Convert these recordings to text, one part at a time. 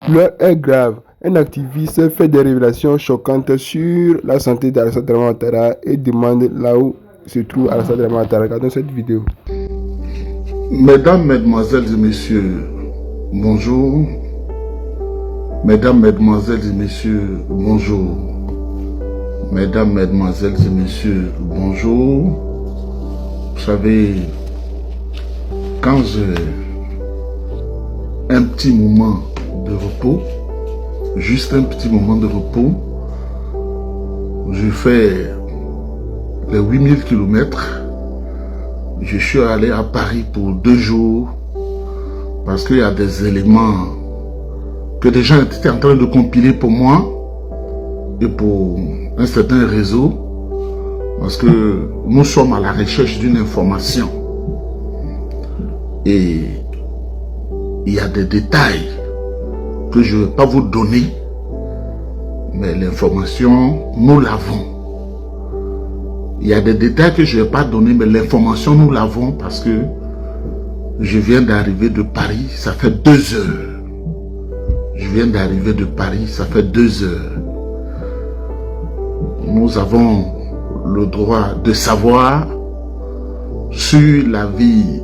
L'heure est grave. Un activiste fait des révélations choquantes sur la santé d'Alassane Dramane Ouattara et demande là où se trouve Alassane Dramane Ouattara. Regardons cette vidéo. Mesdames, Mesdemoiselles et Messieurs, bonjour. Mesdames, Mesdemoiselles et Messieurs, bonjour. Mesdames, Mesdemoiselles et Messieurs, bonjour. Vous savez, quand j'ai un petit moment de repos, juste un petit moment de repos, je fais les 8000 km. Je suis allé à Paris pour 2 jours parce qu'il y a des éléments que des gens étaient en train de compiler pour moi et pour un certain réseau, parce que nous sommes à la recherche d'une information et il y a des détails que je ne vais pas vous donner, mais l'information, nous l'avons. Il y a des détails que je ne vais pas donner, mais l'information, nous l'avons parce que je viens d'arriver de Paris, ça fait 2 heures. Je viens d'arriver de Paris, ça fait 2 heures. Nous avons le droit de savoir sur la vie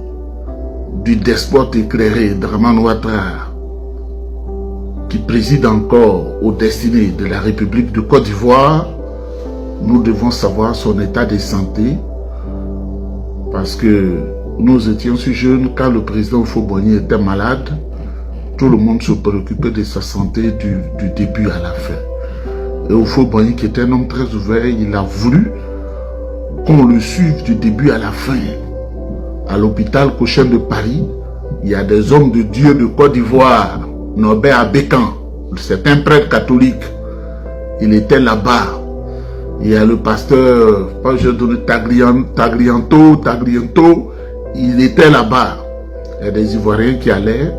du despote éclairé Dramane Ouattara, qui préside encore aux destinées de la République de Côte d'Ivoire. Nous devons savoir son état de santé parce que nous étions si jeunes quand le président Houphouët-Boigny était malade. Tout le monde se préoccupait de sa santé du début à la fin. Et Houphouët-Boigny, qui était un homme très ouvert, il a voulu qu'on le suive du début à la fin. À l'hôpital Cochin de Paris, il y a des hommes de Dieu de Côte d'Ivoire. Norbert Abékan, c'est un prêtre catholique. Il était là-bas. Il y a le pasteur, je donne Taglianto, il était là-bas. Il y a des Ivoiriens qui allaient,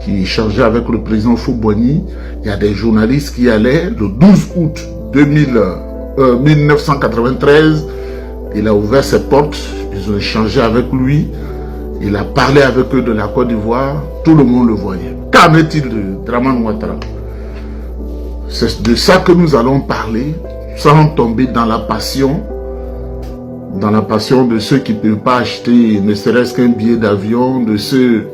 qui échangeaient avec le président Houphouët-Boigny. Il y a des journalistes qui allaient. Le 12 août 1993, il a ouvert ses portes, ils ont échangé avec lui. Il a parlé avec eux de la Côte d'Ivoire. Tout le monde le voyait. Qu'en est-il de Dramane Ouattara? C'est de ça que nous allons parler, sans tomber dans la passion de ceux qui ne peuvent pas acheter ne serait-ce qu'un billet d'avion, de ceux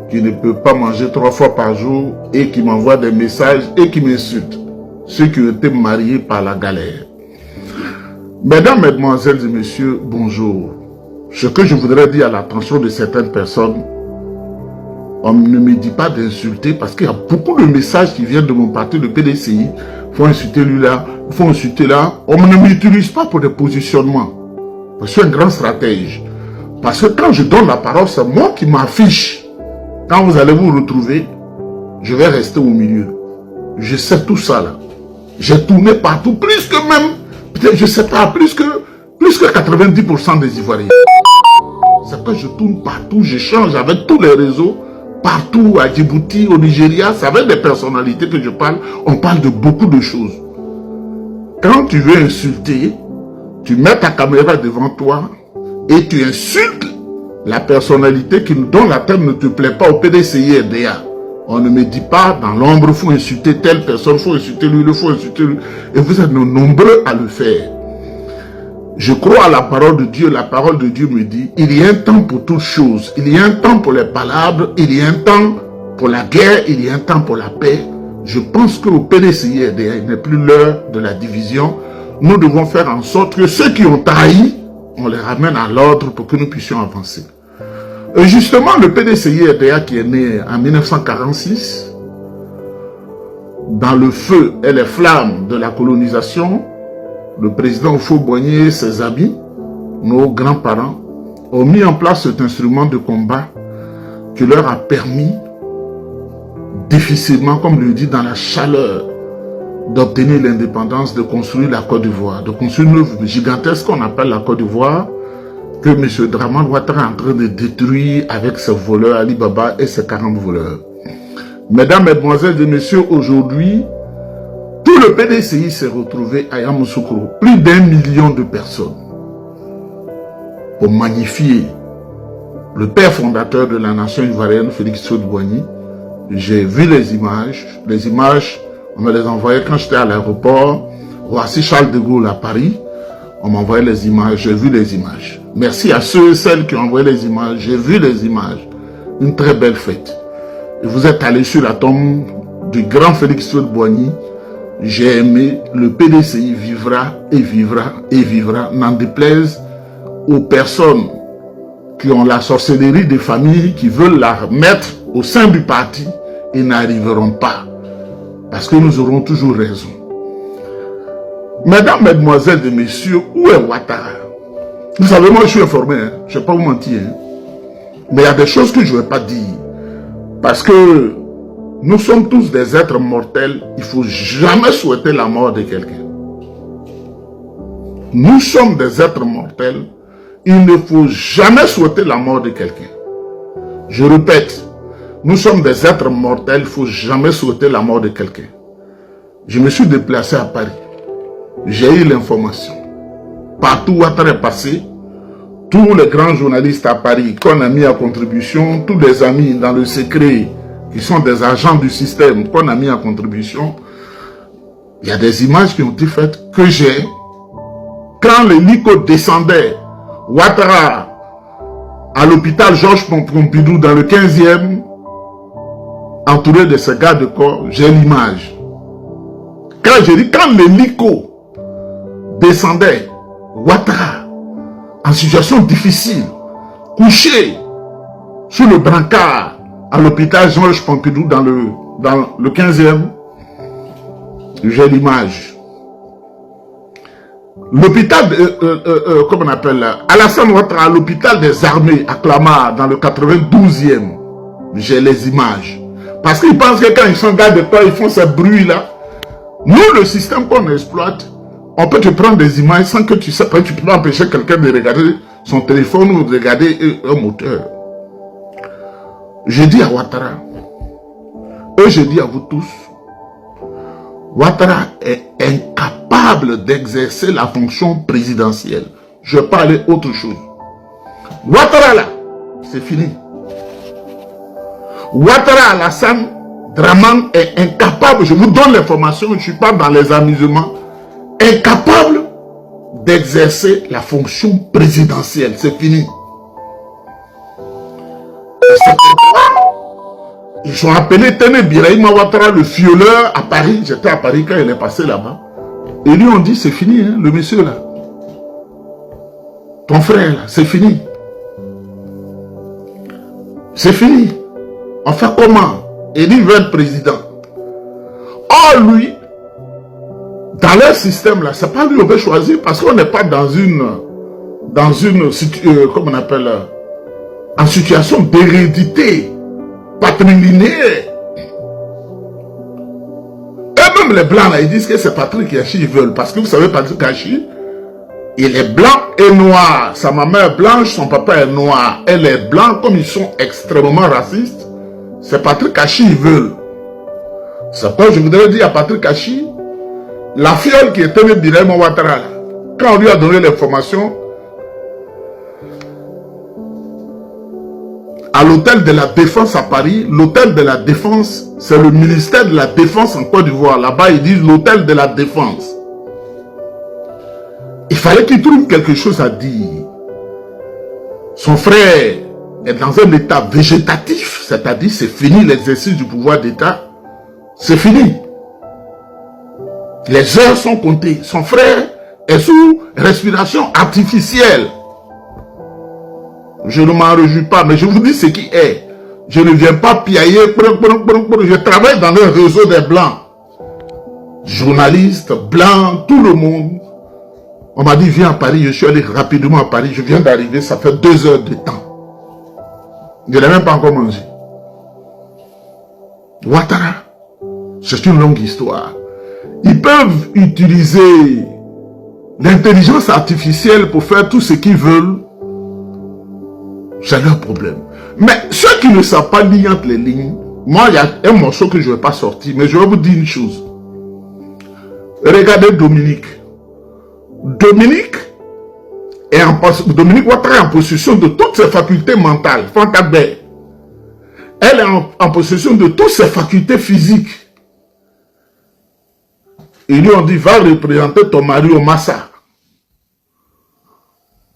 qui ne peuvent pas manger 3 fois par jour et qui m'envoient des messages et qui m'insultent. Ceux qui ont été mariés par la galère. Mesdames, Mesdemoiselles et Messieurs, bonjour. Ce que je voudrais dire à l'attention de certaines personnes, on ne me dit pas d'insulter parce qu'il y a beaucoup de messages qui viennent de mon parti, le PDCI. Il faut insulter lui là, il faut insulter là. On ne m'utilise pas pour des positionnements. Je suis un grand stratège. Parce que quand je donne la parole, c'est moi qui m'affiche. Quand vous allez vous retrouver, je vais rester au milieu. Je sais tout ça là. J'ai tourné partout, plus que même, peut-être je sais pas, plus que 90% des Ivoiriens. C'est que je tourne partout, j'échange avec tous les réseaux, partout à Djibouti, au Nigeria, c'est avec des personnalités que je parle, on parle de beaucoup de choses. Quand tu veux insulter, tu mets ta caméra devant toi et tu insultes la personnalité dont la thème ne te plaît pas au PDCI RDA. On ne me dit pas dans l'ombre, il faut insulter telle personne, il faut insulter lui, il faut insulter lui. Et vous êtes nombreux à le faire. Je crois à la parole de Dieu. La parole de Dieu me dit, il y a un temps pour toutes choses. Il y a un temps pour les palabres, il y a un temps pour la guerre, il y a un temps pour la paix. Je pense qu'au PDCI RDA, il n'est plus l'heure de la division. Nous devons faire en sorte que ceux qui ont trahi, on les ramène à l'ordre pour que nous puissions avancer. Et justement, le PDCI RDA qui est né en 1946, dans le feu et les flammes de la colonisation, le président Houphouët-Boigny et ses amis, nos grands-parents, ont mis en place cet instrument de combat qui leur a permis, difficilement, comme le dit, dans la chaleur, d'obtenir l'indépendance, de construire la Côte d'Ivoire, de construire une œuvre gigantesque qu'on appelle la Côte d'Ivoire, que M. Dramane Ouattara est en train de détruire avec ses voleurs, Ali Baba et ses 40 voleurs. Mesdames, Mesdemoiselles et Messieurs, aujourd'hui, tout le PDCI s'est retrouvé à Yamoussoukro, plus d'1 million de personnes, pour magnifier le père fondateur de la nation ivoirienne, Félix Houphouët-Boigny, J'ai vu les images. Les images, on me les envoyait quand j'étais à l'aéroport. Voici Charles de Gaulle à Paris. On m'envoyait les images. J'ai vu les images. Merci à ceux et celles qui ont envoyé les images. J'ai vu les images. Une très belle fête. Et vous êtes allés sur la tombe du grand Félix Houphouët-Boigny. J'ai aimé. Le PDCI vivra et vivra et vivra. N'en déplaise aux personnes qui ont la sorcellerie des familles, qui veulent la mettre au sein du parti et n'arriveront pas. Parce que nous aurons toujours raison. Mesdames, mesdemoiselles et messieurs, où est Ouattara? Vous savez, moi je suis informé, hein? Je ne vais pas vous mentir. Hein? Mais il y a des choses que je ne vais pas dire. Parce que nous sommes tous des êtres mortels. Il ne faut jamais souhaiter la mort de quelqu'un. Nous sommes des êtres mortels. Il ne faut jamais souhaiter la mort de quelqu'un. Je répète, nous sommes des êtres mortels. Il ne faut jamais souhaiter la mort de quelqu'un. Je me suis déplacé à Paris. J'ai eu l'information. Partout où Ouattara est passé, tous les grands journalistes à Paris qu'on a mis à contribution, tous les amis dans le secret, qui sont des agents du système qu'on a mis à contribution, il y a des images qui ont été faites que j'ai. Quand l'hélico descendait, Ouattara, à l'hôpital Georges Pompidou, dans le 15e, entouré de ces gardes de corps, j'ai l'image. Quand l'hélico descendait, Ouattara, en situation difficile, couché sous le brancard à l'hôpital Georges Pompidou dans le 15e, j'ai l'image. L'hôpital, comment on appelle, Alassane Ouattara, à l'hôpital des armées à Clamart, dans le 92e, j'ai les images. Parce qu'ils pensent que quand ils sont garde de corps, ils font ce bruit-là. Nous, le système qu'on exploite, on peut te prendre des images sans que tu sais pas, tu peux pas empêcher quelqu'un de regarder son téléphone ou de regarder un moteur. Je dis à Ouattara, et je dis à vous tous, Ouattara est incapable d'exercer la fonction présidentielle. Je vais parler autre chose. Ouattara là, c'est fini. Ouattara Alassane Dramane est incapable, je vous donne l'information, je ne suis pas dans les amusements, incapable d'exercer la fonction présidentielle. C'est fini. Ils ont appelé Tene Birahima Ouattara, le violeur, à Paris. J'étais à Paris quand il est passé là-bas. Et lui, on dit, c'est fini, hein, le monsieur là. Ton frère là, c'est fini. C'est fini. On fait comment? Et il veut être président. Or, lui, dans leur système là, c'est pas lui qu'on veut choisir parce qu'on n'est pas dans une comment on appelle, en situation d'hérédité patrilinéaire. Et même les blancs là, ils disent que c'est Patrick Yachi, ils veulent. Parce que vous savez, Patrick Yachi, il est blanc et noir. Sa maman est blanche, son papa est noir. Elle est blanc, comme ils sont extrêmement racistes. C'est Patrick Yachi, ils veulent. C'est pourquoi je voudrais dire à Patrick Yachi, la fiole qui était Tene Birahima Ouattara, quand on lui a donné l'information, à l'hôtel de la Défense à Paris, l'hôtel de la Défense, c'est le ministère de la Défense en Côte d'Ivoire. Là-bas, ils disent l'hôtel de la Défense. Il fallait qu'il trouve quelque chose à dire. Son frère est dans un état végétatif, c'est-à-dire c'est fini l'exercice du pouvoir d'État. C'est fini. Les heures sont comptées. Son frère est sous respiration artificielle. Je ne m'en réjouis pas, mais je vous dis ce qui est. Je ne viens pas piailler. Je travaille dans le réseau des Blancs. Journalistes, Blancs, tout le monde. On m'a dit, viens à Paris. Je suis allé rapidement à Paris. Je viens d'arriver, ça fait 2 heures de temps. Je n'ai même pas encore mangé. Ouattara, c'est une longue histoire. Ils peuvent utiliser l'intelligence artificielle pour faire tout ce qu'ils veulent. C'est leur problème. Mais ceux qui ne savent pas lire entre les lignes, moi, il y a un morceau que je ne vais pas sortir, mais je vais vous dire une chose. Regardez Dominique. Dominique Ouattara est en possession de toutes ses facultés mentales. Fantabert. elle est en possession de toutes ses facultés physiques. Ils lui ont dit, va représenter ton mari au Massa.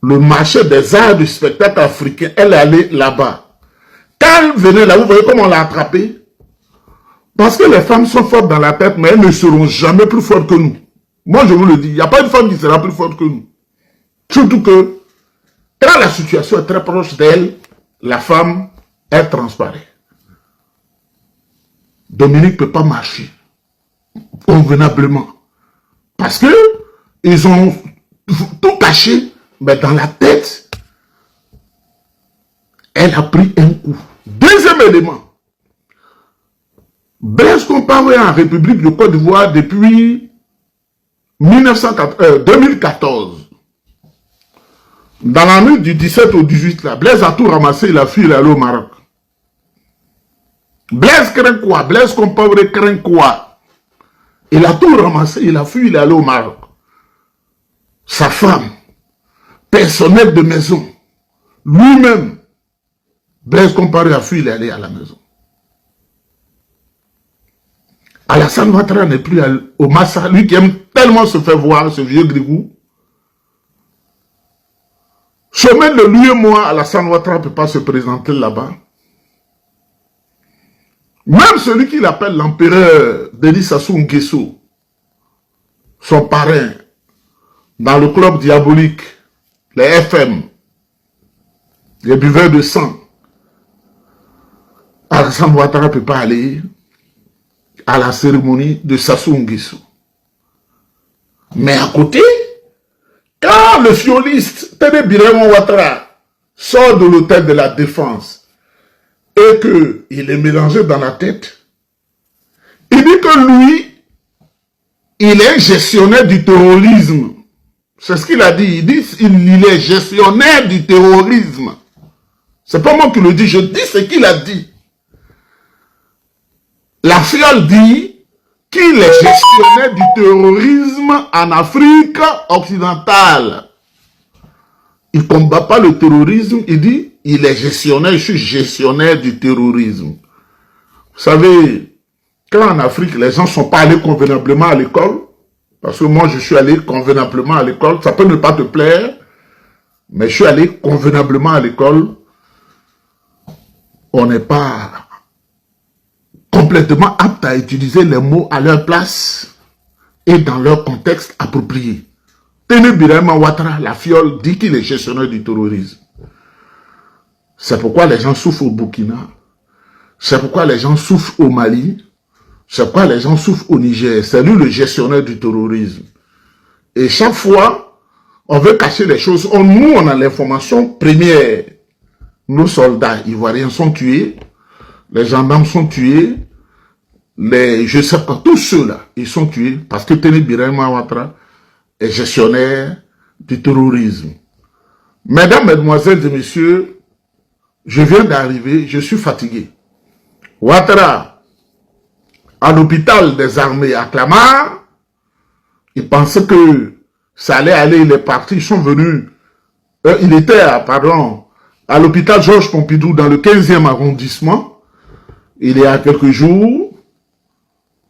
Le marché des arts du spectacle africain, elle est allée là-bas. Quand elle venait là, vous voyez comment on l'a attrapée? Parce que les femmes sont fortes dans la tête, mais elles ne seront jamais plus fortes que nous. Moi, je vous le dis, il n'y a pas une femme qui sera plus forte que nous. Surtout que, quand la situation est très proche d'elle, la femme, elle transparaît. Dominique ne peut pas marcher convenablement. Parce que ils ont tout caché, mais dans la tête, elle a pris un coup. Deuxième élément, Blaise Compaoré en République de Côte d'Ivoire depuis 2014. Dans la nuit du 17 au 18, là, Blaise a tout ramassé, il a fui, il est allé au Maroc. Blaise craint quoi? Blaise Compaoré craint quoi? Il a tout ramassé, il a fui, il est allé au Maroc. Sa femme, personnel de maison, lui-même, Blaise Compaoré a fui, il est allé à la maison. Alassane Ouattara n'est plus au Massa, lui qui aime tellement se faire voir, ce vieux grigou. Chemin de lui et moi, Alassane Ouattara ne peut pas se présenter là-bas. Même celui qu'il appelle l'empereur Denis Sassou Nguesso, son parrain, dans le club diabolique, les FM, les buveurs de sang, Alassane Ouattara ne peut pas aller à la cérémonie de Sassou Nguesso. Mais à côté, quand le violiste Téné Birama Ouattara sort de l'hôtel de la Défense et qu'il est mélangé dans la tête, il dit que lui, il est gestionnaire du terrorisme. C'est ce qu'il a dit. Il dit qu'il est gestionnaire du terrorisme. C'est pas moi qui le dis, je dis ce qu'il a dit. La fiole dit qu'il est gestionnaire du terrorisme en Afrique occidentale. Il ne combat pas le terrorisme, il dit, il est gestionnaire, je suis gestionnaire du terrorisme. Vous savez, quand en Afrique, les gens ne sont pas allés convenablement à l'école, parce que moi je suis allé convenablement à l'école, ça peut ne pas te plaire, mais je suis allé convenablement à l'école, on n'est pas complètement apte à utiliser les mots à leur place et dans leur contexte approprié. Téné Birama Ouattara, la fiole, dit qu'il est gestionnaire du terrorisme. C'est pourquoi les gens souffrent au Burkina, c'est pourquoi les gens souffrent au Mali, c'est pourquoi les gens souffrent au Niger. C'est lui le gestionnaire du terrorisme. Et chaque fois, on veut cacher les choses. Nous, on a l'information première. Nos soldats ivoiriens sont tués, les gendarmes sont tués, je sais pas, tous ceux-là, ils sont tués parce que Téné Birama Ouattara est gestionnaire du terrorisme. Mesdames, mesdemoiselles et messieurs, je viens d'arriver, je suis fatigué. Ouattara, à l'hôpital des armées à Clamart, il pensait que ça allait aller, il est parti, ils sont venus, il était, à l'hôpital Georges Pompidou dans le 15e arrondissement, il y a quelques jours,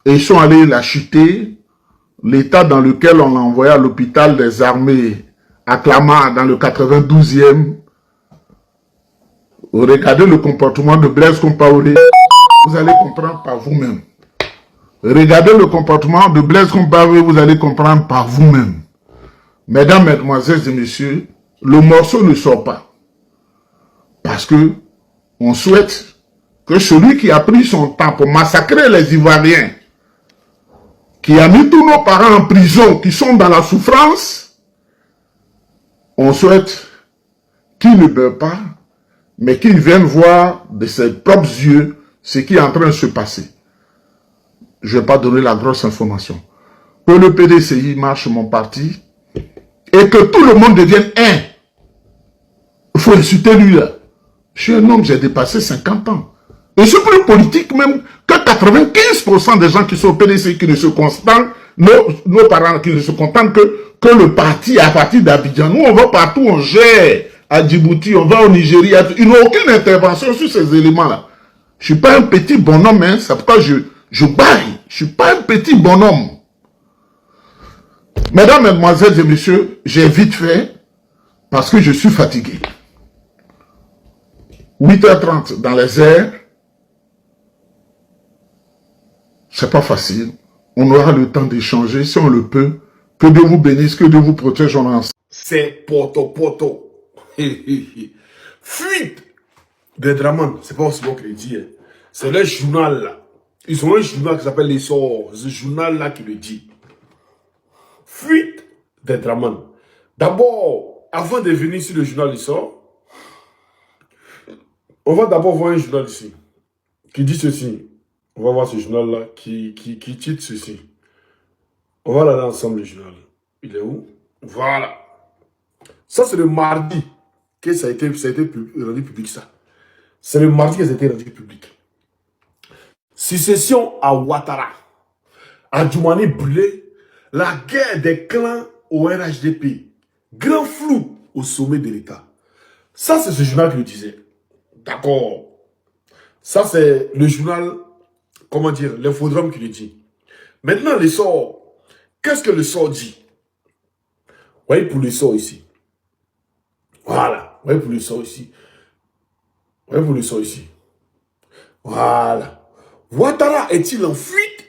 et ils sont allés l'acheter, l'état dans lequel on l'a envoyé à l'hôpital des armées à Clamart dans le 92e. Regardez le comportement de Blaise Compaoré, vous allez comprendre par vous-même. Regardez le comportement de Blaise Compaoré, vous allez comprendre par vous-même. Mesdames, mesdemoiselles et messieurs, le morceau ne sort pas. Parce que on souhaite que celui qui a pris son temps pour massacrer les Ivoiriens, qui a mis tous nos parents en prison, qui sont dans la souffrance, on souhaite qu'il ne meure pas, mais qu'il vienne voir de ses propres yeux ce qui est en train de se passer. Je ne vais pas donner la grosse information. Que le PDCI marche mon parti et que tout le monde devienne un. Il faut insulter lui là. Je suis un homme, j'ai dépassé 50 ans. Et je suis plus politique même que 95% des gens qui sont au PDCI qui ne se contentent, nos parents qui ne se contentent que le parti à partir d'Abidjan. Nous, on va partout, on gère à Djibouti, on va au Nigeria. Ils n'ont aucune intervention sur ces éléments-là. Je suis pas un petit bonhomme, hein. C'est pourquoi je baille. Je suis pas un petit bonhomme. Mesdames, mesdemoiselles et messieurs, j'ai vite fait parce que je suis fatigué. 8h30 dans les airs, c'est pas facile. On aura le temps d'échanger si on le peut. Que Dieu vous bénisse, que Dieu vous protège en ensemble. C'est poto. Fuite des Draman, c'est pas aussi bon que le dit. Hein. C'est le journal là. Ils ont un journal qui s'appelle Les Sorts. Ce journal là qui le dit. Fuite des Draman. D'abord, avant de venir sur le journal Les Sorts, on va d'abord voir un journal ici qui dit ceci. On va voir ce journal là qui titre ceci. On va aller ensemble le journal. Il est où? Voilà. Ça, c'est le mardi que ça a été rendu public, ça. C'est le mardi que ça a été rendu public. Succession à Ouattara. À Djoumani brûlé. La guerre des clans au RHDP. Grand flou au sommet de l'État. Ça, c'est ce journal qui le disait. D'accord. Ça, c'est le journal, comment dire, l'infodrome qui le dit. Maintenant, le sort. Qu'est-ce que le sort dit? Vous voyez pour le sort ici. Voilà. Vous voyez pour le sort ici. Vous voyez pour le sort ici. Voilà. Ouattara est-il en fuite?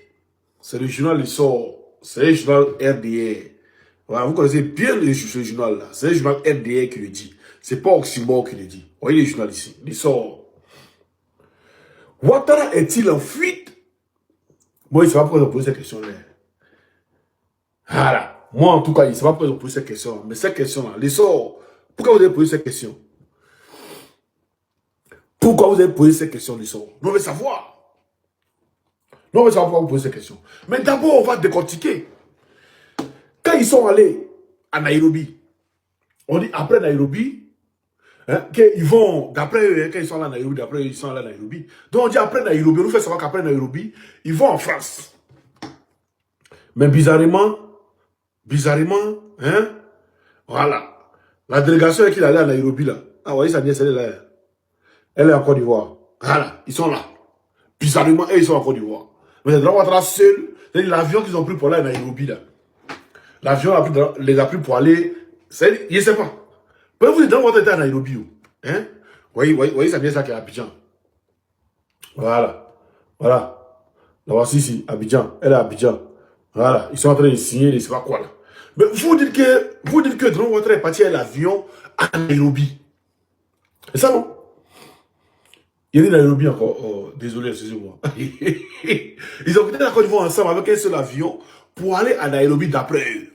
C'est le journal Le Sort. C'est le journal RDR. Voilà, vous connaissez bien ce journal-là. C'est le journal RDR qui le dit. C'est pas Oxymore qui le dit. Vous voyez le journal ici. Le Sort. Ouattara est-il en fuite? Moi, il ne sait pas pourquoi ils ont posé cette question-là. Voilà. Moi, en tout cas, il ne sait pas pourquoi ils ont posé cette question-là. Mais cette question-là, Le Sort, pourquoi vous avez posé cette question? Pourquoi vous avez posé cette question, Le Sort? Nous, on veut savoir. Nous, on veut savoir pourquoi vous posez cette question. Mais d'abord, on va décortiquer. Quand ils sont allés à Nairobi, on dit après Nairobi, hein, qu'ils vont, d'après eux, quand ils sont allés à Nairobi, d'après eux, ils sont allés à Nairobi. Donc on dit après Nairobi, on nous fait savoir qu'après Nairobi, ils vont en France. Mais bizarrement, hein, voilà. La délégation qui est allée à Nairobi, là, ah, vous voyez, sa nièce, elle est là. Elle est en Côte d'Ivoire. Voilà, ils sont là. Bizarrement, ils sont en Côte d'Ivoire. Mais les Ouattara seuls, c'est l'avion qu'ils ont pris pour aller à Nairobi, là. L'avion les a pris pour aller. Je ne sais pas. Peut-être vous êtes dans votre état à Nairobi. Hein? Vous voyez, ça vient ça qui est à Abidjan. Voilà. Voilà. La voici ici, Abidjan. Elle est à Abidjan. Voilà. Ils sont en train de signer, je ne sais pas quoi là. Mais vous dites que Drone Water est parti à l'avion à Nairobi. C'est ça, non? Il y a Nairobi encore. Oh, désolé, excusez-moi. Ils ont quitté la Côte d'Ivoire ensemble avec un seul avion pour aller à Nairobi d'après eux.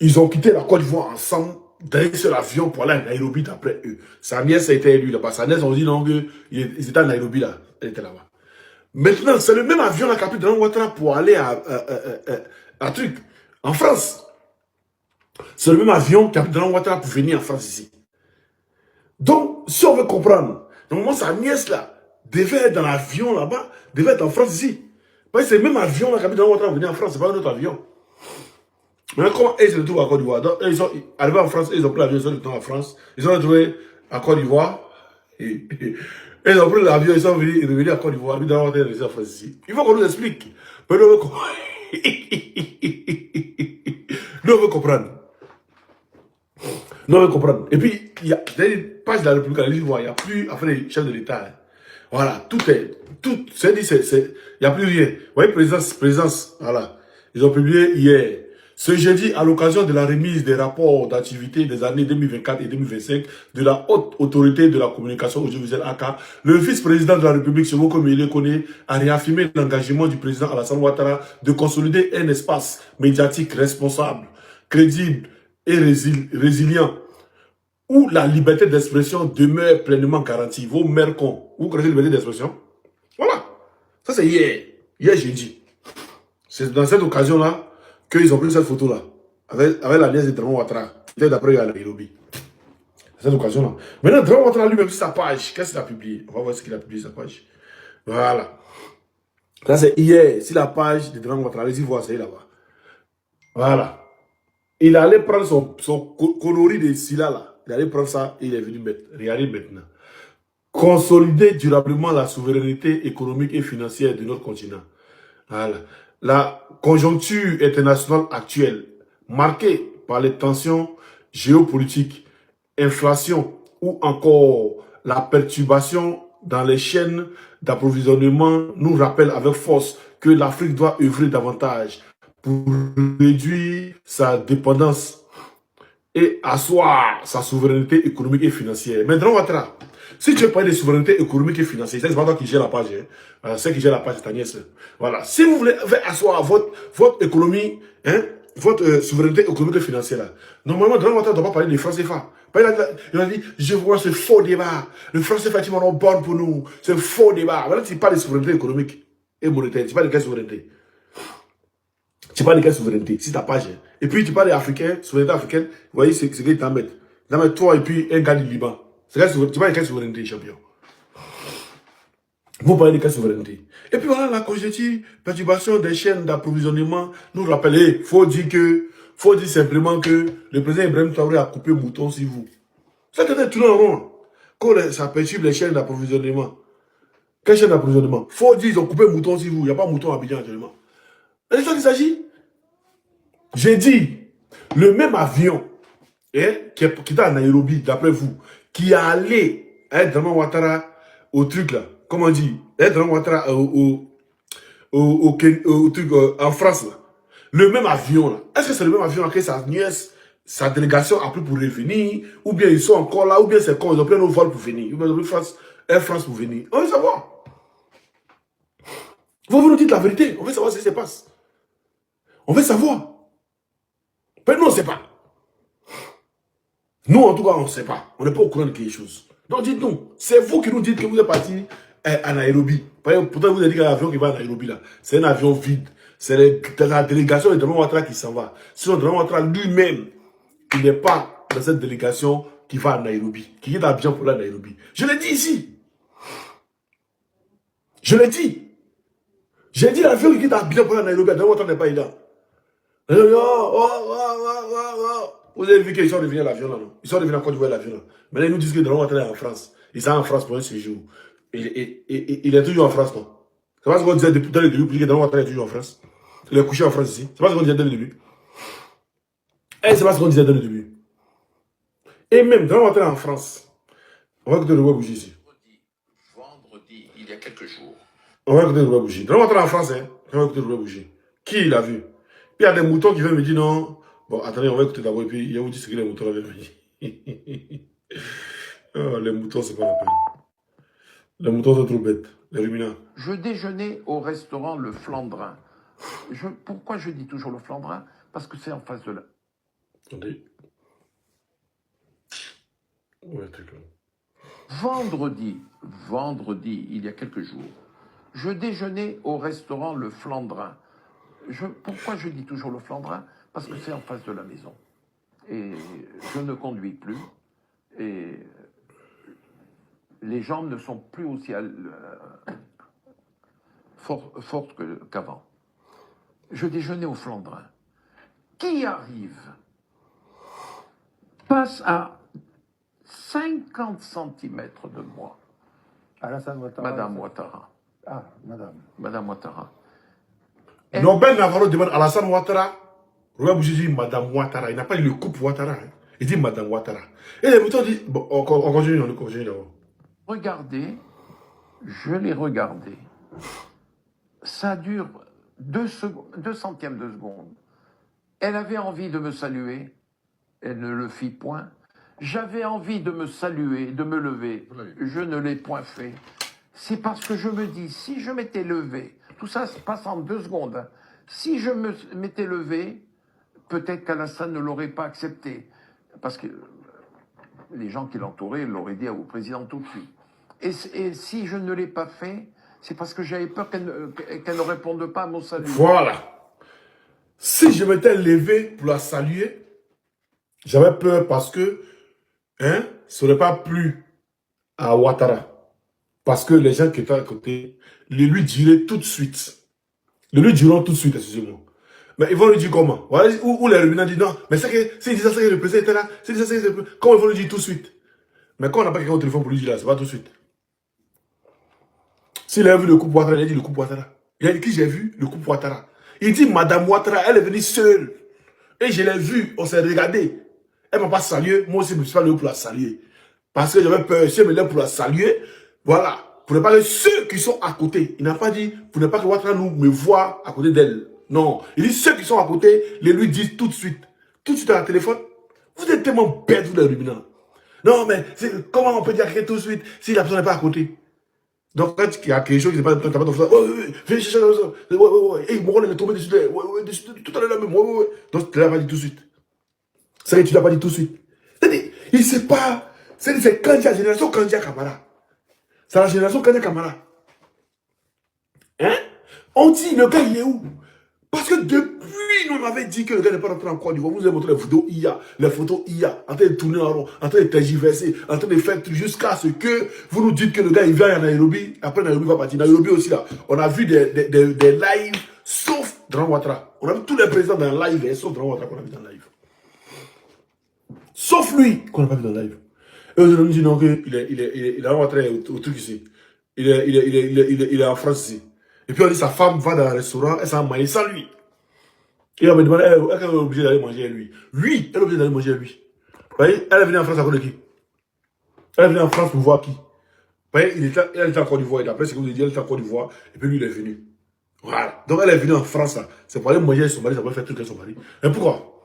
Ils ont quitté la Côte d'Ivoire ensemble dans un seul avion pour aller à Nairobi d'après eux. Sa nièce a été élue là-bas. Sa nièce, on dit non, ils étaient à Nairobi là. Elle était là-bas. Maintenant, c'est le même avion qui a pris Drone Water pour aller à truc, en France. C'est le même avion qui a pris Drone Water pour venir en France ici. Donc, si on veut comprendre, normalement, sa nièce là devait être dans l'avion là-bas, devait être en France ici. Parce que c'est le même avion là qui a pris Drone Water pour venir en France, c'est pas un autre avion. Mais comment ils se retrouvent à Côte d'Ivoire? Donc, ils sont arrivés en France, ils ont pris l'avion, ils sont retournés en France, ils sont retrouvés à Côte d'Ivoire. Et ils ont pris l'avion, ils sont revenus à Côte d'Ivoire, ils ont retourné en France ici. Il faut qu'on nous explique. Mais nous, on veut comprendre. Nous, on veut comprendre. Et puis, il y a des pages de la République, il n'y a plus après les chefs de l'État. Hein. Voilà, il n'y a plus rien. Vous voyez, présence, voilà. Ils ont publié hier. Ce jeudi, à l'occasion de la remise des rapports d'activité des années 2024 et 2025 de la Haute Autorité de la Communication audiovisuelle AK, le vice-président de la République, Semoko Mele Kone, a réaffirmé l'engagement du président Alassane Ouattara de consolider un espace médiatique responsable, crédible et résilient, où la liberté d'expression demeure pleinement garantie. Vos mères cons, vous connaissez la liberté d'expression? Voilà. Ça, c'est hier jeudi. C'est dans cette occasion-là qu'ils ont pris cette photo-là, avec la nièce de Drone Ouattara, qui était d'après à Nairobi. Cette occasion-là. Maintenant, Drone Ouattara lui-même sur sa page, qu'est-ce qu'il a publié? On va voir ce qu'il a publié sur sa page. Voilà. Ça, c'est hier, sur la page de Drone Ouattara, allez-y voir, c'est là-bas. Voilà. Il allait prendre son coloris de Silla là. Il allait prendre ça et il est venu mettre. Regardez maintenant. consolider durablement la souveraineté économique et financière de notre continent. Voilà. La conjoncture internationale actuelle, marquée par les tensions géopolitiques, inflation ou encore la perturbation dans les chaînes d'approvisionnement, nous rappelle avec force que l'Afrique doit œuvrer davantage pour réduire sa dépendance et asseoir sa souveraineté économique et financière. Maintenant, Ouattara, si tu veux parler de souveraineté économique et financière, c'est pas toi qui gère la page, hein. Voilà, c'est qui gère la page, c'est ta nièce. Voilà. Si vous voulez asseoir votre économie, hein, votre souveraineté économique et financière, là, normalement, Grand Ouattara ne doit pas parler de francs CFA. Il a dit, je vois ce faux débat. Le franc CFA est une bonne pour nous. C'est faux débat. Voilà, tu parles de souveraineté économique et monétaire. Tu parles de quelle souveraineté? Tu parles de quelle souveraineté? Si ta page. Et puis tu parles d'Africain, souveraineté africaine, vous voyez ce qu'ils t'en mettent. Ils t'en mettent toi et puis un gars du Liban. Tu parles de quelle souveraineté, champion? Vous parlez de quelle souveraineté? Et puis voilà, la conjoncture, perturbation des chaînes d'approvisionnement nous rappelle, il faut dire simplement que le président Ibrahim Traoré a coupé mouton sur vous. Ça peut être tout le rond. Quand ça perturbe les chaînes d'approvisionnement. Quelle chaîne d'approvisionnement? Faut dire qu'ils ont coupé mouton sur vous. Il n'y a pas mouton à Abidjan actuellement. C'est de ça qu'il s'agit. J'ai dit, le même avion hein, qui était à Nairobi, d'après vous, qui est allé à Draman Ouattara au truc là, comment on dit, Draman Ouattara au truc en France là. Le même avion là. Est-ce que c'est le même avion que sa nièce, sa délégation a pris pour revenir, ou bien ils sont encore là, ou bien c'est quand ils ont pris nos vols pour venir, ou bien ils ont pris Air France pour venir. On veut savoir. Vous nous dites la vérité. On veut savoir ce qui se passe. On veut savoir. Mais nous, on ne sait pas. Nous, en tout cas, on ne sait pas. On n'est pas au courant de quelque chose. Donc, dites-nous. C'est vous qui nous dites que vous êtes parti à Nairobi. Pourtant, vous avez dit qu'il y a un avion qui va à Nairobi là. C'est un avion vide. C'est la délégation de Draman Ouattara qui s'en va. Sinon, Draman Ouattara lui-même, il n'est pas dans cette délégation qui va à Nairobi. Qui est dans Abidjan pour aller à Nairobi. Je l'ai dit ici. Je l'ai dit. J'ai dit l'avion qui est à Abidjan pour aller à Nairobi. Draman Ouattara n'est pas là. Vous avez vu qu'ils sont revenus à l'avion là, non? Ils sont revenus en Côte d'Ivoire l'avion là. Maintenant, ils nous disent que Draman Ouattara est en France. Ils sont en France pour un séjour. Il est toujours en France, non? C'est pas ce qu'on disait depuis le début, que Draman Ouattara est toujours en France. Il est couché en France ici. C'est pas ce qu'on disait dès le début. Et c'est pas ce qu'on disait dès le début. Et même, Draman Ouattara en France. On va écouter le roi Bougie ici. Vendredi, il y a quelques jours. On va écouter le roi Bougie. Draman Ouattara en France, hein. On va écouter le roi Bougie. Qui l'a vu? Puis il y a des moutons qui viennent me dire non. Bon, attendez, on va écouter d'abord et puis il va vous dire ce que les moutons viennent me dire. Oh, les moutons, c'est pas la peine. Les moutons sont trop bêtes. Les ruminants. Je déjeunais au restaurant Le Flandrin. Pourquoi je dis toujours Le Flandrin? Parce que c'est en face de là. Attendez. Ouais, truc là. Vendredi, il y a quelques jours, je déjeunais au restaurant Le Flandrin. Pourquoi je dis toujours Le Flandrin? Parce que c'est en face de la maison. Et je ne conduis plus. Et les jambes ne sont plus aussi fortes qu'avant. Je déjeunais au Flandrin. Qui arrive, passe à 50 cm de moi. Alassane Ouattara. Madame Ouattara. Ah, madame. Madame Ouattara. Nobel Navarro demande à Alassane Ouattara. Roi Bougie dit Madame Ouattara. Il n'a pas dit le couple Ouattara. Hein. Il dit Madame Ouattara. Et les moutons disent. Bon, on continue d'abord. Regardez, je l'ai regardé. Ça dure 2 centièmes de seconde. Elle avait envie de me saluer. Elle ne le fit point. J'avais envie de me saluer, de me lever. Je ne l'ai point fait. C'est parce que je me dis, si je m'étais levé, tout ça se passe en 2 secondes. Hein. Si je m'étais levé, peut-être qu'Alassane ne l'aurait pas accepté. Parce que les gens qui l'entouraient l'auraient dit au président tout de suite. Et si je ne l'ai pas fait, c'est parce que j'avais peur qu'elle ne réponde pas à mon salut. Voilà. Si je m'étais levé pour la saluer, j'avais peur parce que ça n'aurait pas plu à Ouattara. Parce que les gens qui étaient à côté les lui diraient tout de suite. Les lui diront tout de suite, excusez-moi. Mais ils vont lui dire comment? Ou les ruminants disent non, mais c'est que s'ils disent ça, c'est que le président était là. S'ils disent ça, c'est que comment ils vont lui dire tout de suite? Mais quand on n'a pas quelqu'un au téléphone pour lui dire là, c'est pas tout de suite. S'il a vu le couple Ouattara, il a dit le couple Ouattara. Il a dit qui j'ai vu? Le couple Ouattara. Il dit Madame Ouattara, elle est venue seule. Et je l'ai vue, on s'est regardé. Elle ne m'a pas salué, moi aussi je ne me suis pas levé pour la saluer. Parce que j'avais peur, si elle me lève pour la saluer, voilà. Pour ne pas que ceux qui sont à côté, il n'a pas dit, pour ne pas que Ouattara me voit à côté d'elle. Non, il dit ceux qui sont à côté, les lui disent tout de suite à la téléphone. Vous êtes tellement bêtes, vous les ruminants. Non, mais comment on peut dire tout de suite si la personne n'est pas à côté? Donc, quand il y a quelque chose qui n'est pas dans le viens chercher la personne. Ouais. Et mon est tombé dessus. Ouais, tout à l'heure même. Ouais. Donc, tu ne l'as pas dit tout de suite. C'est vrai que tu ne l'as pas dit tout de suite. C'est-à-dire, il ne sait pas. C'est Kandia, la génération Kandia Kamara. C'est la génération Kandia Kamara. Hein? On dit, le gars, il est où? Parce que depuis, nous on avait dit que le gars n'est pas rentré en Côte d'Ivoire. Vous avez montré les photos IA, en train de tourner en rond, en train de tergiverser, en train de faire tout jusqu'à ce que vous nous dites que le gars il vient à Nairobi, après Nairobi va partir. Nairobi aussi là, on a vu des lives, sauf Dran Ouattara. On a vu tous les présidents dans le live, sauf Dran Ouattara qu'on a vu dans le live. Sauf lui qu'on n'a pas vu dans le live. Et eux nous disent non, qu'il est rentré au truc ici. Il est en France ici. Et puis on dit sa femme va dans un restaurant, elle s'en maille sans lui. Et on me demande, elle est obligée d'aller manger à lui. Lui, elle est obligée d'aller manger à lui. Vous voyez, elle est venue en France à cause de qui? Elle est venue en France pour voir qui? Vous voyez, elle était en Côte d'Ivoire. Et d'après ce que vous avez dit, elle était en Côte d'Ivoire. Et puis lui, il est venu. Voilà. Donc elle est venue en France là. C'est pour aller manger avec son mari, ça peut faire truc avec son mari. Mais pourquoi?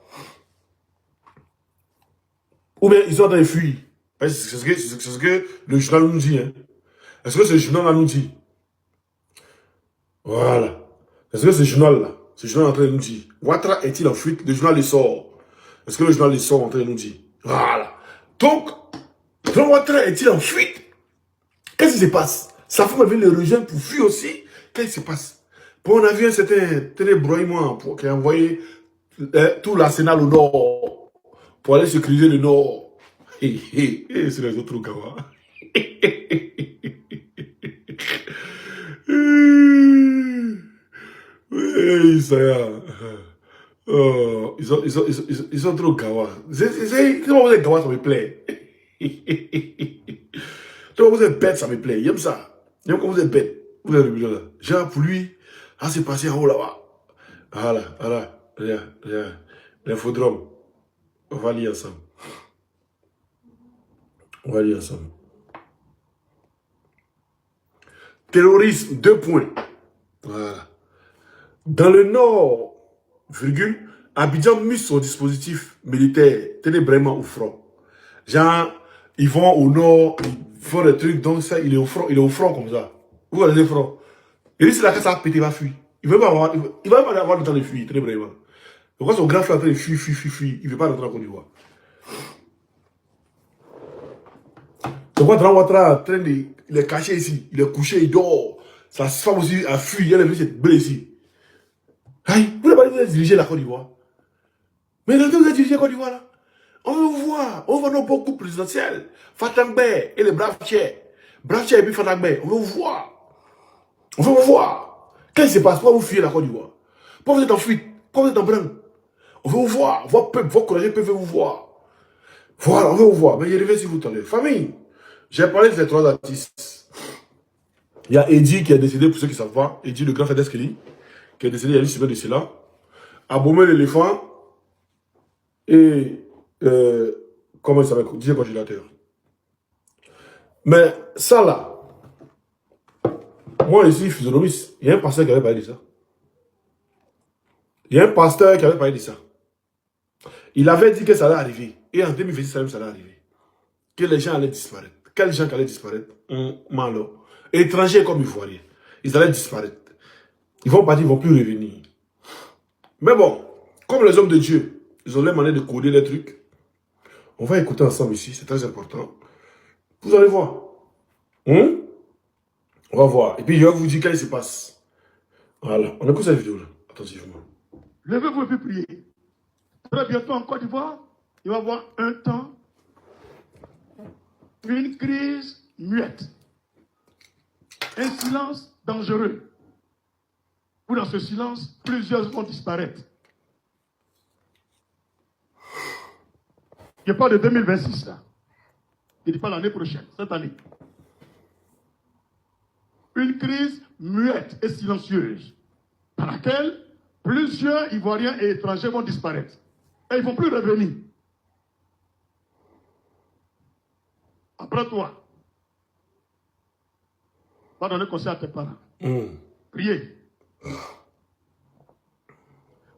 Ou bien ils sont en train de fuir. C'est ce que le journal nous dit. Hein. Est-ce que ce journal nous dit? Voilà. Est-ce que ce journal-là, ce journal est en train de nous dire, Ouattara est-il en fuite? Le journal le sort. Est-ce que le journal le sort en train de nous dire? Voilà. Donc, Ouattara est-il en fuite? Qu'est-ce qui se passe? Sa femme vient le rejoindre pour fuir aussi. Qu'est-ce qui se passe? Pour on a vu un certain Broyman qui a envoyé tout l'arsenal au nord pour aller sécuriser le nord. C'est les autres Gawa. Oui, ça y est. Ils sont trop gawa. Comment vous êtes gawa, ça me plaît. Comment vous êtes bête, ça me plaît. J'aime ça. J'aime quand vous êtes bête. Vous êtes le là. Genre, pour lui, c'est passé en haut là-bas. Voilà. L'infodrome. On va lire ensemble. Terrorisme, 2 points. Voilà. Dans le nord, Abidjan mise son dispositif militaire, tenez vraiment au front. Genre, ils vont au nord, ils font des trucs, donc ça, il est au front comme ça. Vous voyez le front. Et lui, c'est là que ça va péter, il va fuir. Il ne va pas avoir le temps de fuir, tenez vraiment. Donc, quand son grand frère est en train de fuir, il ne veut pas rentrer en Côte d'Ivoire. Donc, quand Dran Ouattara il est caché ici, il est couché, il dort. Sa femme aussi a fui, elle est venue se blesser. Aïe, vous n'avez pas dit que vous êtes dirigé la Côte d'Ivoire. Mais quand vous êtes dirigé la Côte d'Ivoire là, on veut vous voir, on voit nos beaux couples présidentiels, Fatangbe et les braves tiers. Braves tiers et puis Fatangbe, on veut vous voir. Qu'est-ce qui se passe? Pourquoi vous fuyez la Côte d'Ivoire? Pourquoi vous êtes en fuite? Pourquoi vous êtes en brin? On veut vous voir, votre peuple, votre collègue peuvent vous voir. Voilà, on veut vous voir. Mais je reviens si vous tendez. Famille, j'ai parlé de ces 3 artistes. Il y a Eddie qui est décédé, pour ceux qui ne savent pas, Eddie, le grand frère d'Eskeli, qui est décédé il y a une semaine de cela. Abomé l'éléphant et comment il s'appelle? DJ Congélateur. Mais ça là, moi ici, physionomiste, il y a un pasteur qui avait parlé de ça. Il avait dit que ça allait arriver. Et en 2026, ça allait arriver. Que les gens allaient disparaître. Quels gens qui allaient disparaître? Malo. Étrangers comme Ivoiriens. Ils allaient disparaître. Ils vont partir, ils ne vont plus revenir. Mais bon, comme les hommes de Dieu, ils ont leur manière de coder les trucs. On va écouter ensemble ici, c'est très important. Vous allez voir. On va voir. Et puis je vais vous dire qu'est-ce qui se passe. Voilà, on écoute cette vidéo-là, attentivement. Levez-vous et puis priez. Très bientôt en Côte d'Ivoire, il va y avoir un temps, une crise muette. Un silence dangereux. Où dans ce silence, plusieurs vont disparaître. Je parle de 2026 là. Je ne dis pas l'année prochaine, cette année. Une crise muette et silencieuse, par laquelle plusieurs Ivoiriens et étrangers vont disparaître. Et ils ne vont plus revenir. Après toi, va donner conseil à tes parents. Priez.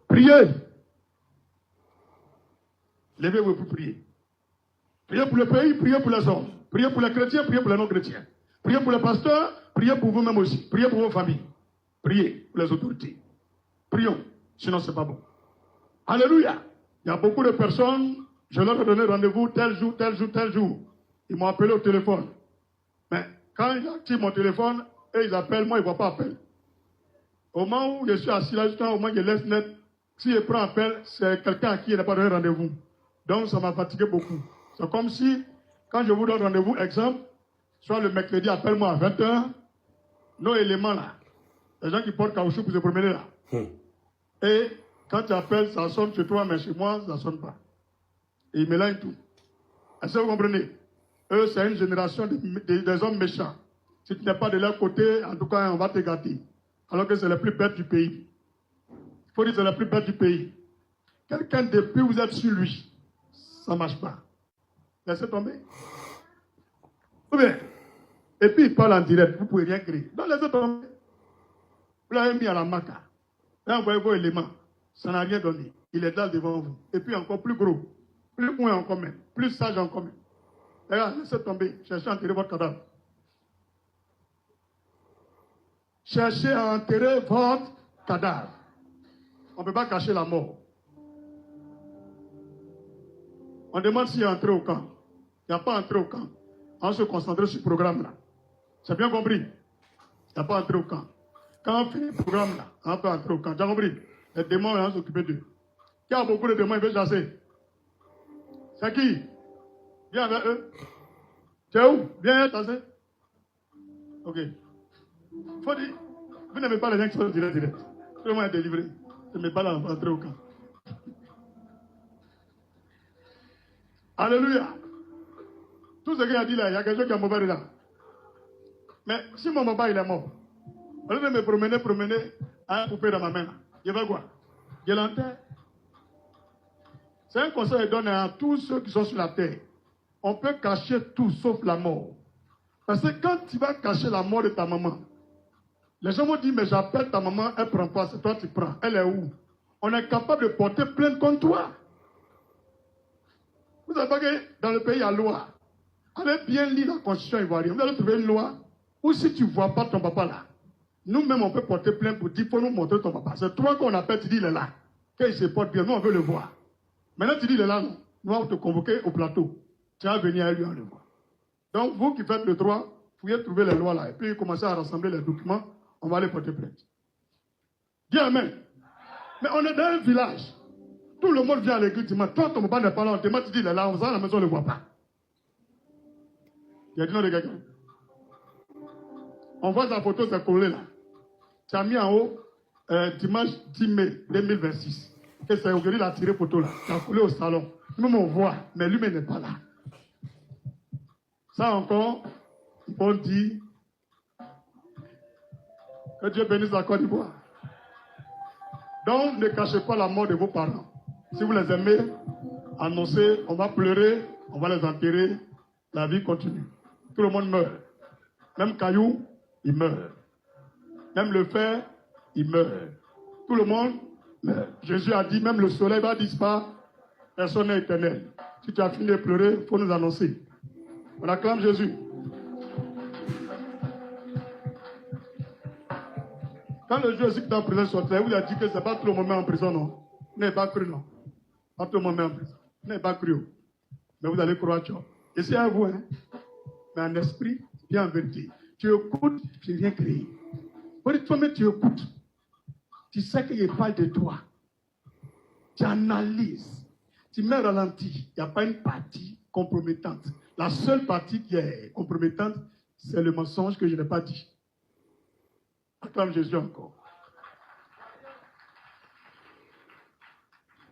Priez. Levez-vous pour prier. Priez pour le pays, priez pour les hommes. Priez pour les chrétiens, priez pour les non-chrétiens. Priez pour les pasteurs, priez pour vous-même aussi. Priez pour vos familles. Priez pour les autorités. Prions, sinon c'est pas bon. Alléluia. Il y a beaucoup de personnes, je leur ai donné rendez-vous tel jour, tel jour, tel jour. Ils m'ont appelé au téléphone. Mais quand ils activent mon téléphone et ils appellent, moi, ils ne voient pas appel. Au moment où je suis assis là, justement, au moment où je laisse net, si je prends appel, c'est quelqu'un à qui il n'a pas donné rendez-vous. Donc, ça m'a fatigué beaucoup. C'est comme si, quand je vous donne rendez-vous, exemple, soit le mercredi, appelle-moi à 20h, nos éléments là, les gens qui portent caoutchouc pour se promener là. Et quand tu appelles, ça sonne chez toi, mais chez moi, ça ne sonne pas. Et ils mélangent tout. Est-ce que vous comprenez? Eux, c'est une génération des hommes méchants. Si tu n'es pas de leur côté, en tout cas, on va te gâter. Alors que c'est les plus bêtes du pays. Il faut dire que c'est les plus bêtes du pays. Quelqu'un, depuis vous êtes sur lui, ça ne marche pas. Laissez tomber. Ou bien, et puis il parle en direct, vous ne pouvez rien créer. Donc laissez tomber. Vous l'avez mis à la maca. Là, vous voyez vos éléments. Ça n'a rien donné. Il est là devant vous. Et puis encore plus gros. Plus loin encore même. Plus sage encore même. Regarde, laissez tomber. Cherchez à enterrer votre cadavre. Cherchez à enterrer votre cadavre. On ne peut pas cacher la mort. On demande s'il est entré au camp. Il n'y a pas entré au camp. On se concentre sur ce programme-là. C'est bien compris? Il n'y a pas entré au camp. Quand on finit le programme-là, on peut entrer au camp. Tu as compris? Les démons, on va s'occuper d'eux. Qui a beaucoup de démons, il veut chasser? C'est qui? Viens avec eux. Tu es où? Viens chasser. Ok. Il faut dire, vous n'aimez pas les gens qui sont direct. Tout le monde est délivré. Je ne mets pas là, on va entrer au camp. Alléluia. Tout ce qu'il a dit là, il y a quelque chose qui est mauvais dedans. Mais si mon papa il est mort, au lieu de me promener à un poupée dans ma main, je vais quoi? Je l'enterre. C'est un conseil que je donne à tous ceux qui sont sur la terre. On peut cacher tout sauf la mort. Parce que quand tu vas cacher la mort de ta maman, les gens vont dire, mais j'appelle ta maman, elle ne prend pas, c'est toi qui prends. Elle est où? On est capable de porter plainte contre toi. Vous savez pas que dans le pays, il y a loi. Allez bien lire la constitution ivoirienne. Vous allez trouver une loi où si tu ne vois pas ton papa là, nous-mêmes, on peut porter plainte pour dire, il faut nous montrer ton papa. C'est toi qu'on appelle, tu dis, il est là. Quand il se porte bien, nous, on veut le voir. Maintenant, tu dis, il est là, non. Nous, on va te convoquer au plateau. Tu vas venir à lui, on le voit. Donc, vous qui faites le droit, vous pouvez trouver les lois là. Et puis, commencer à rassembler les documents. On va aller porter plainte. Dis amen. Mais on est dans un village. Tout le monde vient à l'église dimanche. Toi, ton papa n'est pas là. On te dit, il est là. On va à la maison, on ne le voit pas. Il y a du nom de quelqu'un. On voit sa photo, c'est collé là. Tu as mis en haut dimanche 10 mai 2026. Et c'est aujourd'hui il a tiré photo là. Tu as collé au salon. Nous, on voit, mais lui-même n'est pas là. Ça encore, on dit que Dieu bénisse la Côte d'Ivoire. Donc, ne cachez pas la mort de vos parents. Si vous les aimez, annoncez, on va pleurer, on va les enterrer, la vie continue. Tout le monde meurt. Même Caillou, il meurt. Même le fer, il meurt. Tout le monde meurt. Jésus a dit, même le soleil va disparaître, personne n'est éternel. Si tu as fini de pleurer, il faut nous annoncer. On acclame Jésus. Quand le Dieu aussi qui est en prison sortait, vous a dit que ce n'est pas tout le monde en prison, non. Vous n'avez pas cru, non. Pas tout le monde en prison. Vous n'avez pas cru. Mais vous allez croire, tu vois. Et c'est à vous, hein. Mais en esprit, et en vérité. Tu écoutes, tu n'as rien créé. Toi-même, tu écoutes. Tu sais qu'il parle de toi. Tu analyses. Tu mets ralenti. Il n'y a pas une partie compromettante. La seule partie qui est compromettante, c'est le mensonge que je n'ai pas dit. Acclame Jésus encore.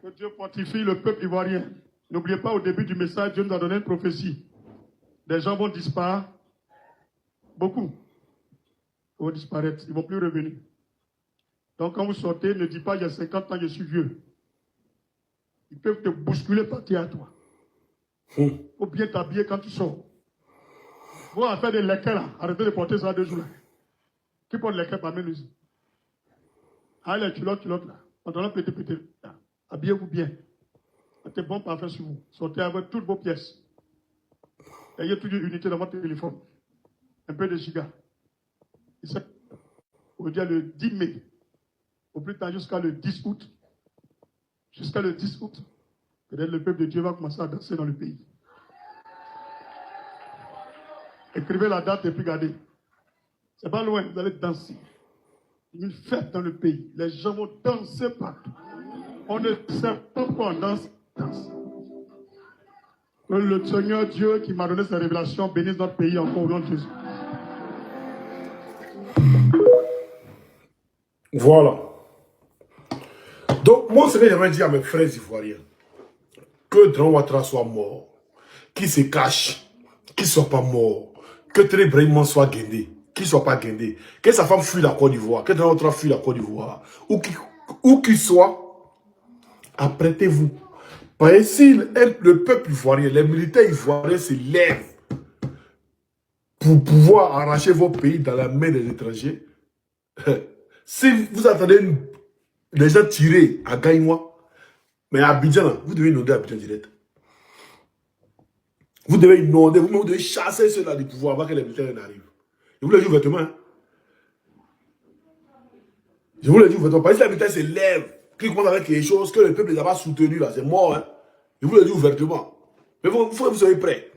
Que Dieu fortifie le peuple ivoirien. N'oubliez pas, au début du message, Dieu nous a donné une prophétie. Des gens vont disparaître. Beaucoup. Ils vont disparaître, ils ne vont plus revenir. Donc quand vous sortez, ne dis pas il y a 50 ans, je suis vieux. Ils peuvent te bousculer par terre à toi. Il faut bien t'habiller quand tu sors. Vous allez faire des lequels là, arrêtez de porter ça 2 jours là. Qui porte les lequels parmi nous? Allez, les culottes là. Pantalon pété. Habillez-vous bien. Mettez bon parfum sur vous. Sortez avec toutes vos pièces. Ayez toujours une unité dans votre téléphone. Un peu de giga. Aujourd'hui, le 10 mai. Au plus tard, jusqu'à le 10 août. Jusqu'à le 10 août. Peut-être le peuple de Dieu va commencer à danser dans le pays. Écrivez la date et puis regardez. C'est pas loin, vous allez danser. Une fête dans le pays. Les gens vont danser partout. On ne sait pas pourquoi on danse. Que le Seigneur Dieu qui m'a donné cette révélation bénisse notre pays encore au nom de Jésus. Voilà. Donc, moi, ce que j'aimerais dire à mes frères ivoiriens, que Dran Ouattara soit mort, qu'il se cache, qu'il ne soit pas mort, que Téré Brahimman soit guindé, qu'il ne soit pas guindé, que sa femme fuit la Côte d'Ivoire, que Dran Ouattara fuit la Côte d'Ivoire, où qu'il soit, apprêtez-vous. Parce que si le peuple ivoirien, les militaires ivoiriens se lèvent pour pouvoir arracher vos pays dans la main des étrangers, si vous attendez les gens tirer à Gaïmois, mais à Abidjan, vous devez inonder Abidjan direct. Vous devez inonder, vous devez chasser ceux-là du pouvoir avant que les militaires n'arrivent. Je vous le dis ouvertement. Hein? Je vous le dis ouvertement. Parce que les militaires se lèvent, qu'ils commencent avec quelque chose que le peuple les a pas soutenus, là, c'est mort. Hein? Je vous le dis ouvertement. Mais il faut que vous soyez prêts.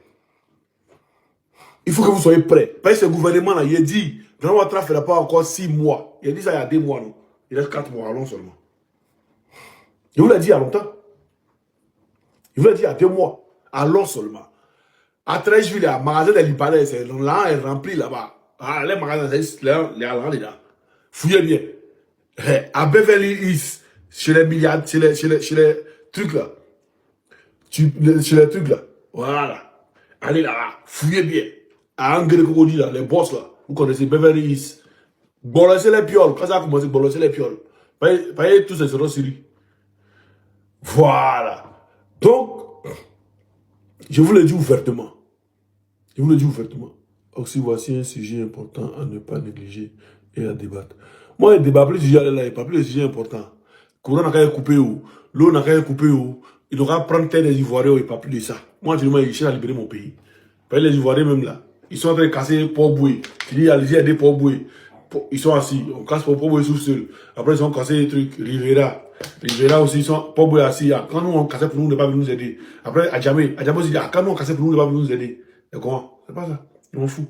Il faut que vous soyez prêts. Parce que ce gouvernement-là, il a dit, Dran Ouattara ne fera pas encore 6 mois. Il a dit ça il y a 2 mois, non? Il reste 4 mois, allons seulement. Je vous l'ai dit il y a longtemps. Je vous l'ai dit il y a 2 mois, allons seulement. À Trècheville, le magasin des Libanais, là, est rempli là-bas. Ah, les magasins, les allants, là. Fouillez bien. À Beverly Hills, chez les milliards, chez les trucs là. Chez les trucs là. Voilà. Allez là-bas, fouillez bien. À Angre Cocody là, les boss là. Vous connaissez Beverly Hills. Bolosser les pioles. Quand ça a commencé, bolosser les pioles. Payez tous ces seront sur lui. Voilà. Donc, je vous le dis ouvertement. Je vous le dis ouvertement. Aussi, voici un sujet important à ne pas négliger et à débattre. Moi, le débat, plus le sujet là, il pas plus le sujet important. Courant n'a qu'à couper où, l'eau n'a qu'à couper où, il devra prendre terre des Ivoiriens, il pas plus de ça. Moi, je me dis, à libérer mon pays. Parce que les Ivoiriens, même là, ils sont en train de casser Port-Boué. Tu dis, allez-y, aider Port-Boué. Ils sont assis, on casse Port-Boué sous seul. Après, ils ont cassé des trucs, Rivera. Rivera aussi, ils sont Port-Boué assis. Quand nous, on cassait pour nous, ne pas venir nous aider. Après, Adjamé aussi dit, quand nous, on cassait pour nous, ne pas venir nous aider. Et comment? C'est pas ça. Ils m'en foutent.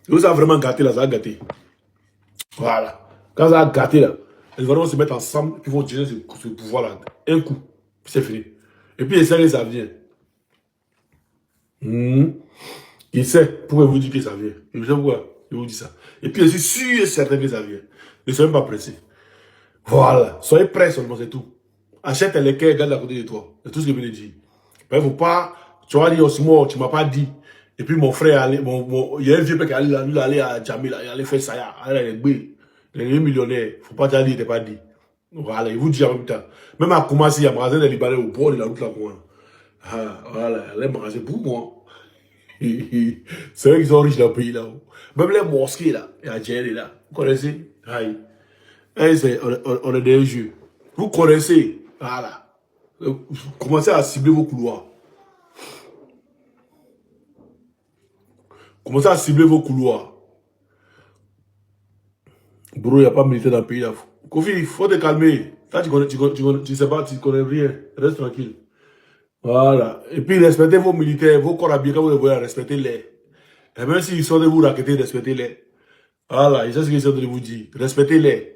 Et ça a vraiment gâté là, ça a gâté. Voilà. Quand ça a gâté là, les Ivoiriens vont se mettre ensemble, puis vont tirer ce pouvoir-là. Un coup, puis c'est fini. Et puis, ça vient. Il sait pourquoi vous dites que ça vient. Je sais pourquoi je vous dis ça. Et puis, je suis sûr et certain que ça vient. Ne soyez pas pressés. Voilà. Soyez prêts seulement, c'est tout. Achète les quais, garde à côté de toi. C'est tout ce que je veux dire. Mais il ne faut pas, tu vas dire aussi, moi, tu ne m'as pas dit. Et puis, mon frère, il y a un vieux père qui allait à Djamé, il allait faire ça, il est millionnaire. Il ne faut pas dire, il ne pas dit. Voilà, il vous dit en même temps. Même à Koumassi, il y a un magasin des Libanais au bord de la route là. Voilà, les magasins pour moi. C'est eux qui sont riches dans le pays là. Même les mosquées là, il y a Djéré là. Vous connaissez? Aïe. On est des jeux. Vous connaissez? Voilà. Commencez à cibler vos couloirs. Commencez à cibler vos couloirs. Bro, il n'y a pas de militaire dans le pays là. Kofi, il faut te calmer. Là, tu sais pas, tu connais rien. Reste tranquille. Voilà. Et puis, respectez vos militaires, vos corps habillés, quand vous les voyez, respectez-les. Et même s'ils sont de vous raqueter, respectez-les. Voilà, c'est ce que j'essaie de vous dire. Respectez-les.